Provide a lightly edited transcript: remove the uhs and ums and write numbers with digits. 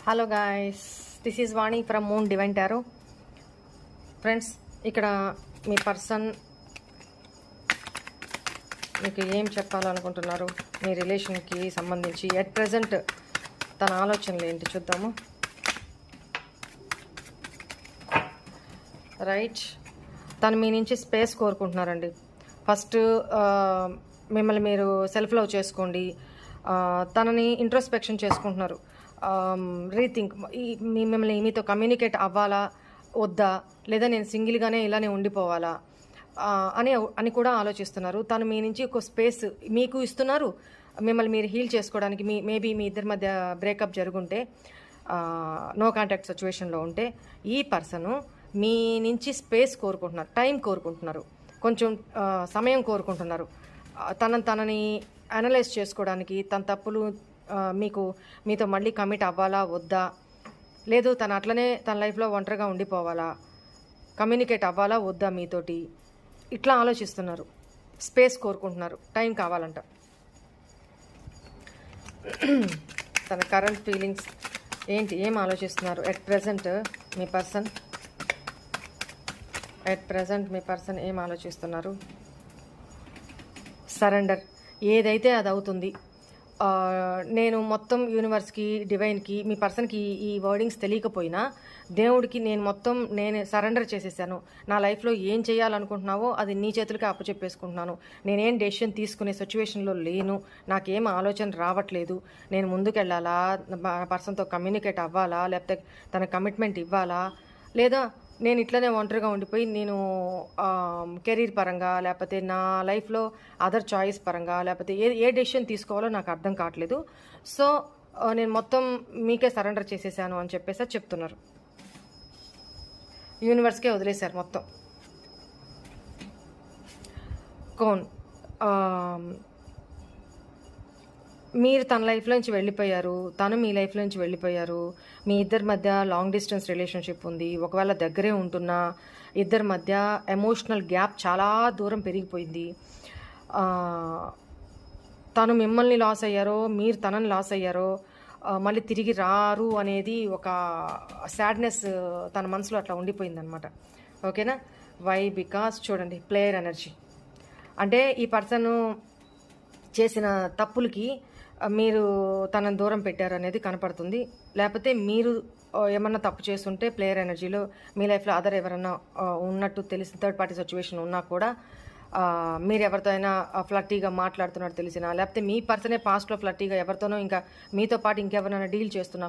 Hello guys, this is Vani from moon divine tarot. Friends, ఇక్కడ మీ person మీకు ఏం చెప్పాలనుకుంటున్నారు మీ రిలేషన్కి సంబంధించి ఎట్ ప్రజెంట్ తన ఆలోచనలు ఏంటి చూద్దాము. రైట్, తను మీ నుంచి స్పేస్ కోరుకుంటున్నారండి. ఫస్ట్ మిమ్మల్ని మీరు సెల్ఫ్ లవ్ చేసుకోండి. తనని ఇంట్రోస్పెక్షన్ చేసుకుంటున్నారు. రీథింక్, మిమ్మల్ని మీతో కమ్యూనికేట్ అవ్వాలా వద్దా, లేదా నేను సింగిల్గానే ఇలానే ఉండిపోవాలా అని కూడా ఆలోచిస్తున్నారు. తను మీ నుంచి ఒక స్పేస్ మీకు ఇస్తున్నారు. మిమ్మల్ని మీరు హీల్ చేసుకోవడానికి మేబీ మీ ఇద్దరి మధ్య బ్రేకప్ జరుగుంటే, నో కాంటాక్ట్ సిచ్యువేషన్లో ఉంటే, ఈ పర్సను మీ నుంచి స్పేస్ కోరుకుంటున్నారు, టైం కోరుకుంటున్నారు, కొంచెం సమయం కోరుకుంటున్నారు. తనని అనలైజ్ చేసుకోవడానికి, తన తప్పులు మీతో మళ్ళీ కమిట్ అవ్వాలా వద్దా, లేదు తను అట్లనే తన లైఫ్లో ఒంటరిగా ఉండిపోవాలా, కమ్యూనికేట్ అవ్వాలా వద్దా మీతోటి, ఇట్లా ఆలోచిస్తున్నారు. స్పేస్ కోరుకుంటున్నారు, టైం కావాలంట. తన కరెంట్ ఫీలింగ్స్ ఏంటి, ఏం ఆలోచిస్తున్నారు ఎట్ ప్రజెంట్ మీ పర్సన్ ఏం ఆలోచిస్తున్నారు? సరెండర్, ఏదైతే అది అవుతుంది. నేను మొత్తం యూనివర్స్కి, డివైన్కి, మీ పర్సన్కి ఈ వర్డింగ్స్ తెలియకపోయినా దేవుడికి నేను సరెండర్ చేసేసాను. నా లైఫ్లో ఏం చేయాలనుకుంటున్నావో అది నీ చేతులకి అప్పచెప్పేసుకుంటున్నాను. నేనేం డెసిషన్ తీసుకునే సిచ్యువేషన్లో లేను. నాకేం ఆలోచన రావట్లేదు. నేను ముందుకెళ్ళాలా, పర్సన్తో కమ్యూనికేట్ అవ్వాలా, లేకపోతే తన కమిట్మెంట్ ఇవ్వాలా, లేదా నేను ఇట్లనే ఒంటరిగా ఉండిపోయి నేను కెరీర్ పరంగా, లేకపోతే నా లైఫ్లో అదర్ చాయిస్ పరంగా, లేకపోతే ఏ డెసిషన్ తీసుకోవాలో నాకు అర్థం కావట్లేదు. సో నేను మొత్తం మీకే సరెండర్ చేసేసాను అని చెప్పేసి చెప్తున్నారు. యూనివర్స్కే వదిలేశారు మొత్తం. కోన్, మీరు తన లైఫ్లోంచి వెళ్ళిపోయారు, తను మీ లైఫ్లోంచి వెళ్ళిపోయారు. మీ ఇద్దరి మధ్య లాంగ్ డిస్టెన్స్ రిలేషన్షిప్ ఉంది. ఒకవేళ దగ్గరే ఉంటున్నా ఇద్దరి మధ్య ఎమోషనల్ గ్యాప్ చాలా దూరం పెరిగిపోయింది. తను మిమ్మల్ని లాస్ అయ్యారో, మీరు తనని లాస్ అయ్యారో, మళ్ళీ తిరిగి రారు అనేది ఒక సాడ్నెస్ తన మనసులో అట్లా ఉండిపోయిందనమాట. ఓకేనా? వై? బికాస్ చూడండి, ప్లేయర్ ఎనర్జీ అంటే ఈ పర్సన్ చేసిన తప్పులకి మీరు తనని దూరం పెట్టారు అనేది కనపడుతుంది. లేకపోతే మీరు ఏమన్నా తప్పు చేస్తుంటే ప్లేయర్ ఎనర్జీలో మీ లైఫ్లో అదర్ ఎవరన్నా ఉన్నట్టు తెలిసిన థర్డ్ పార్టీ సిచ్యువేషన్ ఉన్నా కూడా, మీరు ఎవరితో అయినా ఫ్లట్టీగా మాట్లాడుతున్నట్టు తెలిసినా, లేకపోతే మీ పర్సనే పాస్ట్లో ఫ్లట్టీగా ఎవరితోనో ఇంకా మీతో పాటు ఇంకెవరైనా డీల్ చేస్తున్నా